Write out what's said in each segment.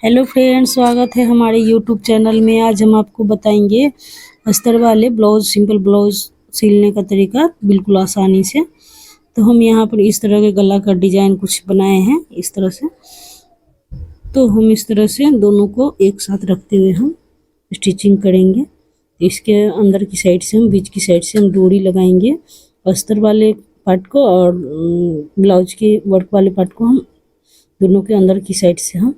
Hello friends, स्वागत है हमारे यूट्यूब चैनल में। आज हम आपको बताएंगे अस्तर वाले ब्लाउज, सिंपल ब्लाउज सिलने का तरीका बिल्कुल आसानी से। तो हम यहाँ पर इस तरह के गला का डिजाइन कुछ बनाए हैं इस तरह से। तो हम इस तरह से दोनों को एक साथ रखते हुए हम स्टिचिंग करेंगे। इसके अंदर की साइड से हम, बीच की साइड से हम डोरी लगाएंगे अस्तर वाले पार्ट को, और ब्लाउज के वर्क वाले पार्ट को हम दोनों के अंदर की साइड से हम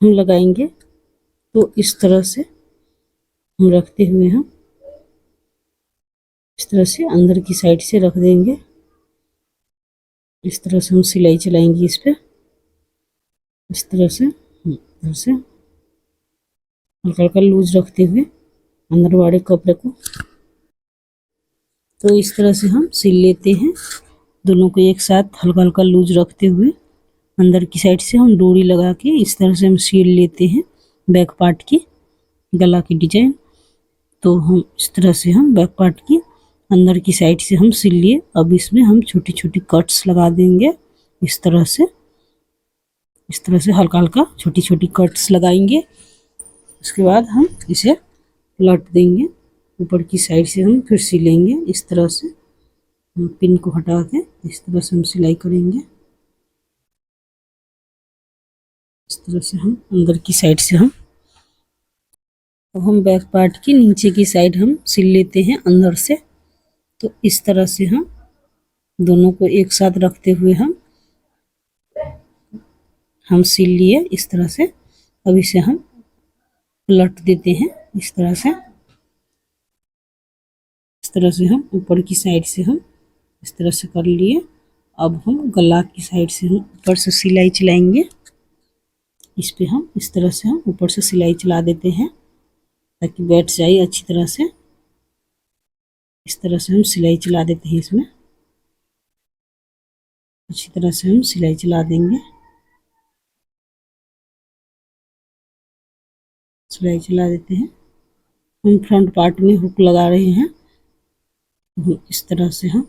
लगाएंगे। तो इस तरह से हम रखते हुए हम इस तरह से अंदर की साइड से रख देंगे। इस तरह से हम सिलाई चलाएंगे इस पे, इस तरह से इधर से हल्का हल्का लूज रखते हुए अंदर वाले कपड़े को। तो इस तरह से हम सिल लेते हैं दोनों को एक साथ, हल्का हल्का लूज रखते हुए अंदर की साइड से हम डोरी लगा के इस तरह से हम सिल लेते हैं बैक पार्ट की गला की डिजाइन। तो हम इस तरह से हम बैक पार्ट की अंदर की साइड से हम सिल लिए। अब इसमें हम छोटी छोटी कट्स लगा देंगे इस तरह से हल्का हल्का छोटी छोटी कट्स लगाएंगे। उसके बाद हम इसे पलट देंगे, ऊपर की साइड से हम फिर सिलेंगे। इस तरह से हम पिन को हटा के इस तरह से हम सिलाई करेंगे। इस तरह से हम अंदर की साइड से हम बैक पार्ट की नीचे की साइड हम सिल लेते हैं अंदर से। तो इस तरह से हम दोनों को एक साथ रखते हुए हम सिल लिए इस तरह से। अब इसे हम पलट देते हैं इस तरह से हम ऊपर की साइड से हम इस तरह से कर लिए। अब हम गला की साइड से हम ऊपर से सिलाई चलाएंगे। इस पे हम इस तरह से हम ऊपर से सिलाई चला देते हैं ताकि बैठ जाए अच्छी तरह से। इस तरह से हम सिलाई चला देते हैं, इसमें अच्छी तरह से हम सिलाई चला देंगे। सिलाई चला देते हैं। हम फ्रंट पार्ट में हुक लगा रहे हैं। इस तरह से हम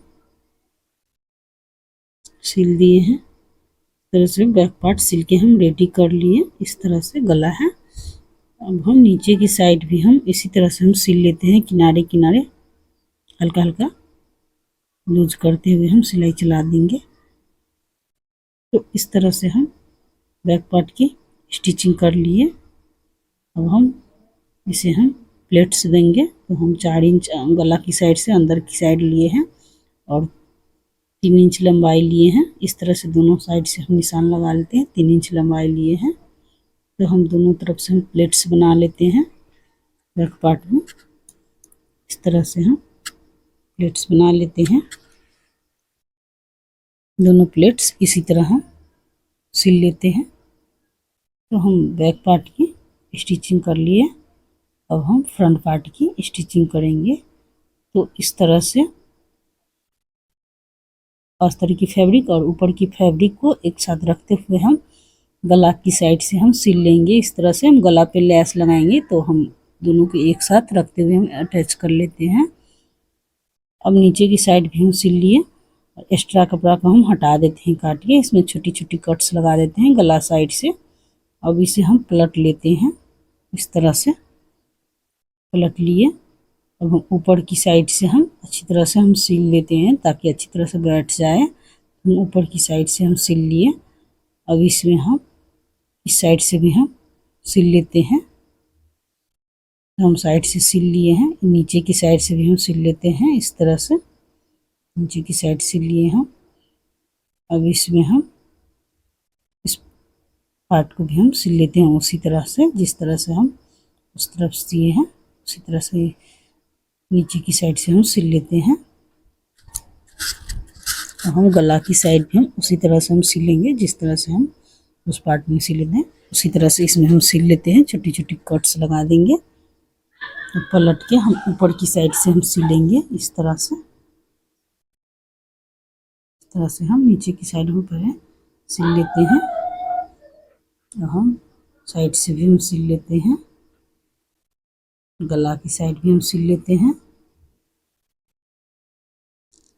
सिल दिए हैं। इस तरह से बैक पार्ट सिल के हम रेडी कर लिए। इस तरह से गला है। अब हम नीचे की साइड भी हम इसी तरह से हम सिल लेते हैं, किनारे किनारे हल्का हल्का लूज करते हुए हम सिलाई चला देंगे। तो इस तरह से हम बैक पार्ट की स्टिचिंग कर लिए। अब हम इसे हम प्लेट्स देंगे। तो हम 4 इंच गला की साइड से अंदर की साइड लिए हैं और 3 इंच लंबाई लिए हैं। इस तरह से दोनों साइड से हम निशान लगा लेते हैं। 3 इंच लंबाई लिए हैं। तो हम दोनों तरफ से हम प्लेट्स बना लेते हैं बैक पार्ट में। इस तरह से हम प्लेट्स बना लेते हैं। दोनों प्लेट्स इसी तरह हम सिल लेते हैं। तो हम बैक पार्ट की स्टिचिंग कर लिए। अब हम फ्रंट पार्ट की स्टिचिंग करेंगे। तो इस तरह से अस्तर की फैब्रिक और ऊपर की फैब्रिक को एक साथ रखते हुए हम गला की साइड से हम सिल लेंगे। इस तरह से हम गला पे लैस लगाएंगे। तो हम दोनों को एक साथ रखते हुए हम अटैच कर लेते हैं। अब नीचे की साइड भी हम सिल लिए। एक्स्ट्रा कपड़ा को हम हटा देते हैं काट के। इसमें छोटी छोटी कट्स लगा देते हैं गला साइड से। अब इसे हम पलट लेते हैं। इस तरह से पलट लिए। अब हम ऊपर की साइड से हम अच्छी तरह से हम सिल लेते हैं ताकि अच्छी तरह से बैठ जाए। हम ऊपर की साइड से हम सिल लिए। अब इसमें हम इस साइड से भी हम सिल लेते हैं। हम साइड से सिल लिए हैं। नीचे की साइड से भी हम सिल लेते हैं। इस तरह से नीचे की साइड सिल लिए हम। अब इसमें हम इस पार्ट को भी हम सिल लेते हैं उसी तरह से, जिस तरह से हम उस तरफ सिए हैं उसी तरह से नीचे की साइड से हम सिल लेते हैं। तो हम गला की साइड भी हम उसी तरह से हम सिलेंगे जिस तरह से हम उस पार्ट में सिले थे। उसी तरह से इसमें हम सिल लेते हैं। छोटी छोटी कट्स लगा देंगे। तो पलट के हम ऊपर की साइड से हम सिलेंगे इस तरह से। इस तरह से हम नीचे की साइड में पहले सिल लेते हैं। तो हम साइड से भी हम सिल लेते हैं। गला की साइड भी हम सिल लेते हैं।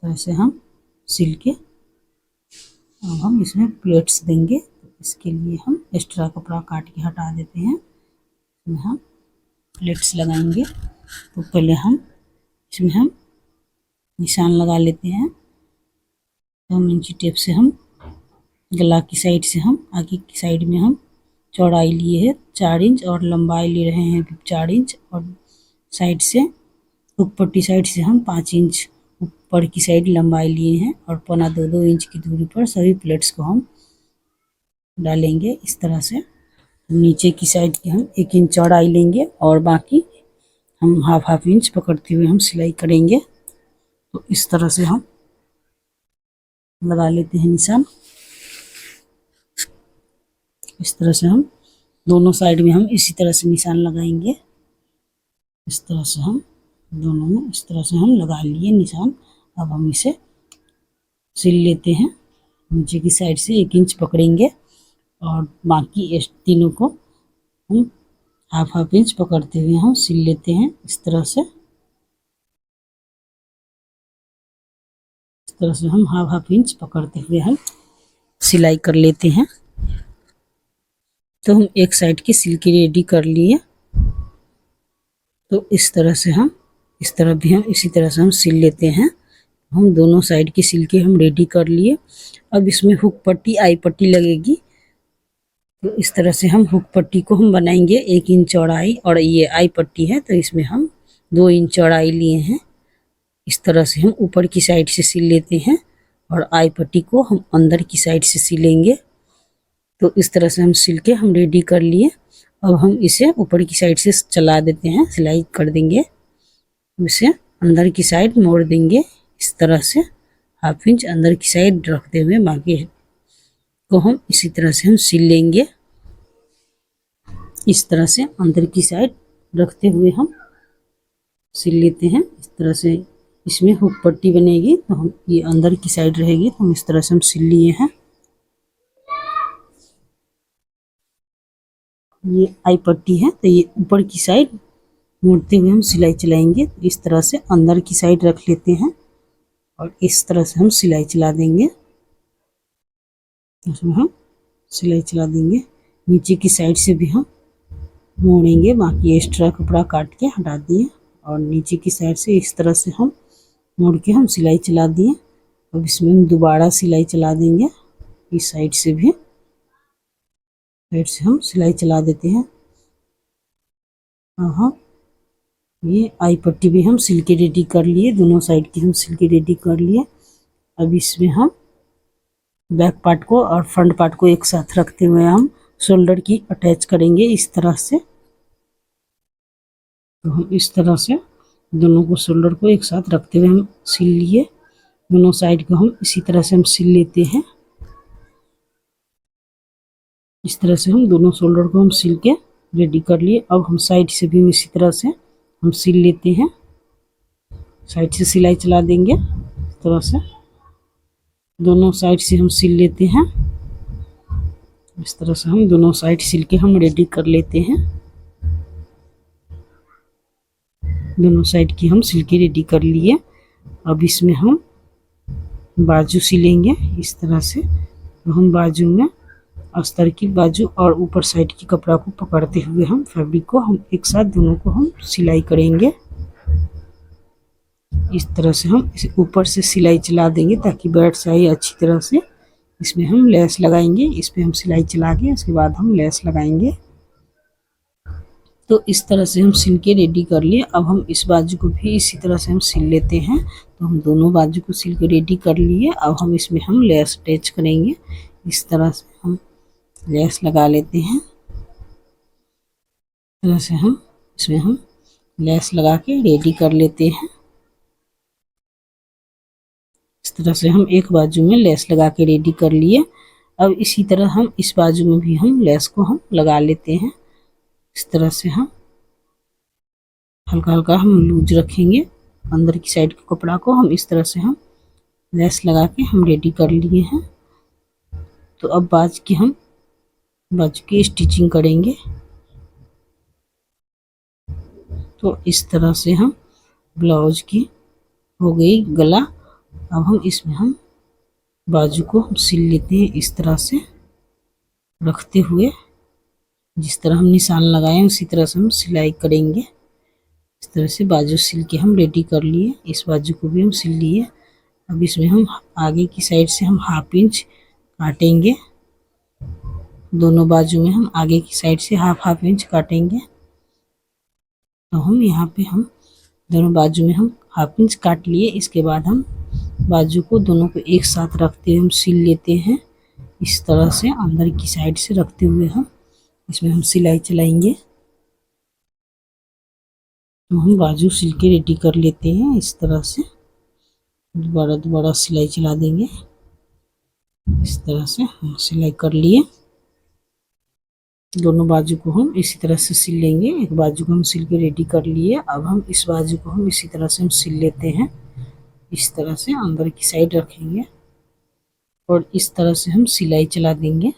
तो ऐसे हम सिल के अब हम इसमें प्लेट्स देंगे। इसके लिए हम एक्स्ट्रा कपड़ा काट के हटा देते हैं। इसमें हम प्लेट्स लगाएंगे। तो पहले हम इसमें हम निशान लगा लेते हैं। तो हम इंची टेप से हम गला की साइड से हम आगे की साइड में हम चौड़ाई लिए है 4 इंच और लंबाई ले रहे हैं 4 इंच, और साइड से हुक पट्टी साइड से हम 5 इंच ऊपर की साइड लंबाई लिए हैं, और पौना 2-2 इंच की दूरी पर सभी प्लेट्स को हम डालेंगे। इस तरह से नीचे की साइड की हम 1 इंच चौड़ाई लेंगे और बाकी हम हाफ इंच पकड़ते हुए हम सिलाई करेंगे। तो इस तरह से हम लगा लेते हैं निशान। इस तरह से हम दोनों साइड में हम इसी तरह से निशान लगाएंगे। इस तरह से हम दोनों में इस तरह से हम लगा लिए निशान। अब हम इसे सिल लेते हैं। नीचे की साइड से 1 इंच पकड़ेंगे और बाकी तीनों को हम हाफ इंच पकड़ते हुए हम सिल लेते हैं। इस तरह से हम हाफ इंच पकड़ते हुए हम सिलाई कर लेते हैं। तो हम एक साइड की सिल के रेडी कर लिए। तो इस तरह से हम इस तरफ भी हम इसी तरह से हम सिल लेते हैं। हम दोनों साइड की सिल के हम रेडी कर लिए। अब इसमें हुक पट्टी आई पट्टी लगेगी। तो इस तरह से हम हुक पट्टी को हम बनाएंगे 1 इंच चौड़ाई, और ये आई पट्टी है तो इसमें हम 2 इंच चौड़ाई लिए हैं। इस तरह से हम ऊपर की साइड से सिल लेते हैं और आई पट्टी को हम अंदर की साइड से सिलेंगे। तो इस तरह से हम सिल के हम रेडी कर लिए। अब हम इसे ऊपर की साइड से चला देते हैं, सिलाई कर देंगे। इसे अंदर की साइड मोड़ देंगे। इस तरह से हाफ इंच अंदर की साइड रखते हुए बाकी को हम इसी तरह से हम सिल लेंगे। इस तरह से अंदर की साइड रखते हुए हम सिल लेते हैं। इस तरह से इसमें हुक पट्टी बनेगी तो हम ये अंदर की साइड रहेगी, तो हम इस तरह से हम सिल लिए हैं। ये आई पट्टी है तो ये ऊपर की साइड मोड़ते हुए हम सिलाई चलाएंगे। इस तरह से अंदर की साइड रख लेते हैं और इस तरह से हम सिलाई चला देंगे। इसमें हम सिलाई चला देंगे। नीचे की साइड से भी हम मोड़ेंगे, बाकी एक्स्ट्रा कपड़ा काट के हटा दिए और नीचे की साइड से इस तरह से हम मोड़ के हम सिलाई चला दिए। अब इसमें हम दोबारा सिलाई चला देंगे। इस साइड से भी हम सिलाई चला देते हैं। हाँ, ये आई पट्टी भी हम सिल के रेडी कर लिए। दोनों साइड की हम सिल के रेडी कर लिए। अब इसमें हम बैक पार्ट को और फ्रंट पार्ट को एक साथ रखते हुए हम शोल्डर की अटैच करेंगे इस तरह से। तो हम इस तरह से दोनों को शोल्डर को एक साथ रखते हुए हम सिल लिए। दोनों साइड को हम इसी तरह से हम सिल लेते हैं। इस तरह से हम दोनों शोल्डर को हम सिल के रेडी कर लिए। अब हम साइड से भी इसी तरह से हम सिल लेते हैं। साइड से सिलाई चला देंगे। इस तरह से दोनों साइड से हम सिल लेते हैं। इस तरह से हम दोनों साइड सिल के हम रेडी कर लेते हैं। दोनों साइड की हम सिल के रेडी कर लिए। अब इसमें हम बाजू सिलेंगे इस तरह से। तो हम बाजू में अस्तर की बाजू और ऊपर साइड की कपड़ा को पकड़ते हुए हम फैब्रिक को हम एक साथ दोनों को हम सिलाई करेंगे। इस तरह से हम इसे ऊपर से सिलाई चला देंगे ताकि बैठ जाए अच्छी तरह से। इसमें हम लेस लगाएंगे। इस पे हम सिलाई चला के उसके बाद हम लेस लगाएंगे। तो इस तरह से हम सिल के रेडी कर लिए। अब हम इस बाजू को भी इसी तरह से हम सिल लेते हैं। तो हम दोनों बाजू को सिल के रेडी कर लिए। अब हम इसमें हम लेस अटैच करेंगे। इस तरह से हम लेस लगा लेते हैं। इस तरह से हम इसमें हम लेस लगा के रेडी कर लेते हैं। इस तरह से हम एक बाजू में लेस लगा के रेडी कर लिए। अब इसी तरह हम इस बाजू में भी हम लेस को हम लगा लेते हैं। इस तरह से हम हल्का हल्का हम लूज रखेंगे। अंदर की साइड के कपड़ा को हम इस तरह से हम लेस लगा के हम रेडी कर लिए हैं। तो अब बाजू की स्टिचिंग करेंगे। तो इस तरह से हम ब्लाउज की हो गई गला। अब हम इसमें हम बाजू को हम सिल लेते हैं इस तरह से। रखते हुए जिस तरह हम निशान लगाए उसी तरह से हम सिलाई करेंगे। इस तरह से बाजू सिल के हम रेडी कर लिए। इस बाजू को भी हम सिल लिए। अब इसमें हम आगे की साइड से हम 1/2 इंच काटेंगे। दोनों बाजू में हम आगे की साइड से हाफ इंच काटेंगे। तो हम यहाँ पे हम दोनों बाजू में हम 1/2 इंच काट लिए। इसके बाद हम बाजू को दोनों को एक साथ रखते हुए हम सिल लेते हैं। इस तरह से अंदर की साइड से रखते हुए हम इसमें हम सिलाई चलाएंगे। तो हम बाजू सिल के रेडी कर लेते हैं। इस तरह से दोबारा सिलाई चला देंगे। इस तरह से हम सिलाई कर लिए। दोनों बाजू को हम इसी तरह से सिल लेंगे। एक बाजू को हम सिल के रेडी कर लिए। अब हम इस बाजू को हम इसी तरह से हम सिल लेते हैं। इस तरह से अंदर की साइड रखेंगे और इस तरह से हम सिलाई चला देंगे।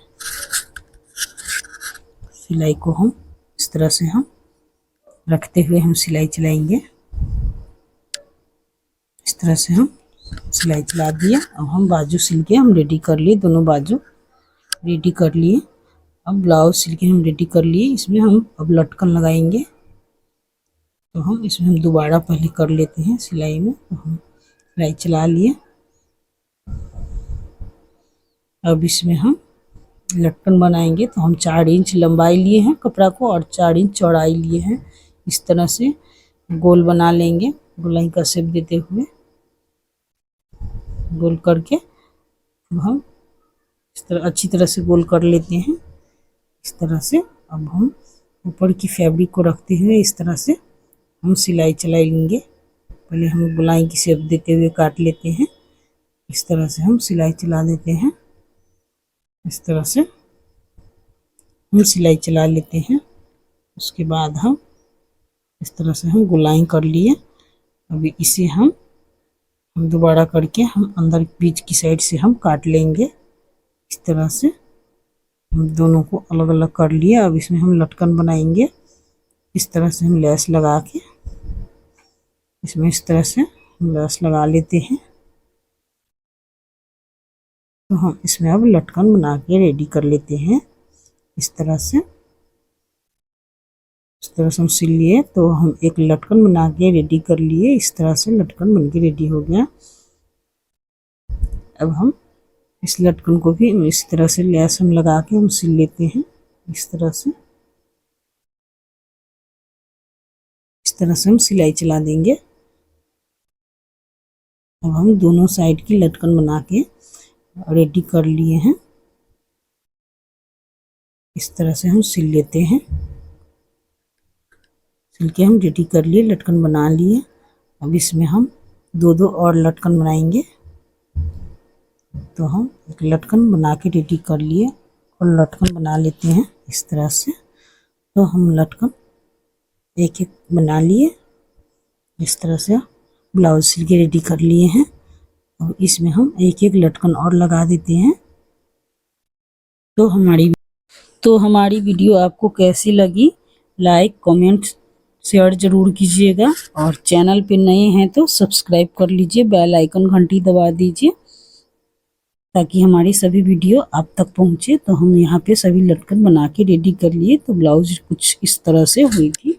सिलाई को हम इस तरह से हम रखते हुए हम सिलाई चलाएंगे। इस तरह से हम सिलाई चला दिया। अब हम बाजू सिल के हम रेडी कर लिए। दोनों बाजू रेडी कर लिए। अब ब्लाउज सिल के हम रेडी कर लिए। इसमें हम अब लटकन लगाएंगे। तो हम इसमें हम दोबारा पहले कर लेते हैं सिलाई में। तो हम सिलाई चला लिए। अब इसमें हम लटकन बनाएंगे। तो हम 4 इंच लंबाई लिए हैं कपड़ा को और 4 इंच चौड़ाई लिए हैं। इस तरह से गोल बना लेंगे। गोलाई का शेप देते हुए गोल करके हम इस तरह अच्छी तरह से गोल कर लेते हैं। इस तरह से अब हम ऊपर की फैब्रिक को रखते हुए इस तरह से हम सिलाई चलाएंगे। पहले हम गोलाई की शेप देते हुए काट लेते हैं। इस तरह से हम सिलाई चला देते हैं। इस तरह से हम सिलाई चला लेते हैं। उसके बाद हम इस तरह से हम गोलाई कर लिए। अभी इसे हम दोबारा करके हम अंदर बीच की साइड से हम काट लेंगे। इस तरह से हम दोनों को अलग अलग कर लिए। अब इसमें हम लटकन बनाएंगे। इस तरह से हम लेस लगा के इसमें इस तरह से हम लेस लगा लेते हैं। तो हम इसमें अब लटकन बना के रेडी कर लेते हैं। इस तरह से हम सिल लिए। तो हम एक लटकन बना के रेडी कर लिए। इस तरह से लटकन बन के रेडी हो गया। अब हम इस लटकन को भी इस तरह से लेस हम लगा के हम सिल लेते हैं। इस तरह से हम सिलाई चला देंगे। अब हम दोनों साइड की लटकन बना के रेडी कर लिए हैं। इस तरह से हम सिल लेते हैं। सिल के हम रेडी कर लिए, लटकन बना लिए। अब इसमें हम दो और लटकन बनाएंगे। तो हम एक लटकन बना के रेडी कर लिए और लटकन बना लेते हैं इस तरह से। तो हम लटकन एक एक बना लिए। इस तरह से ब्लाउज सिल के रेडी कर लिए हैं। और इसमें हम एक एक लटकन और लगा देते हैं। तो हमारी वीडियो आपको कैसी लगी, लाइक कमेंट शेयर ज़रूर कीजिएगा। और चैनल पे नए हैं तो सब्सक्राइब कर लीजिए, बेल आइकन घंटी दबा दीजिए ताकि हमारी सभी वीडियो आप तक पहुंचे। तो हम यहाँ पे सभी लटकन बना के रेडी कर लिए। तो ब्लाउज कुछ इस तरह से हुई थी।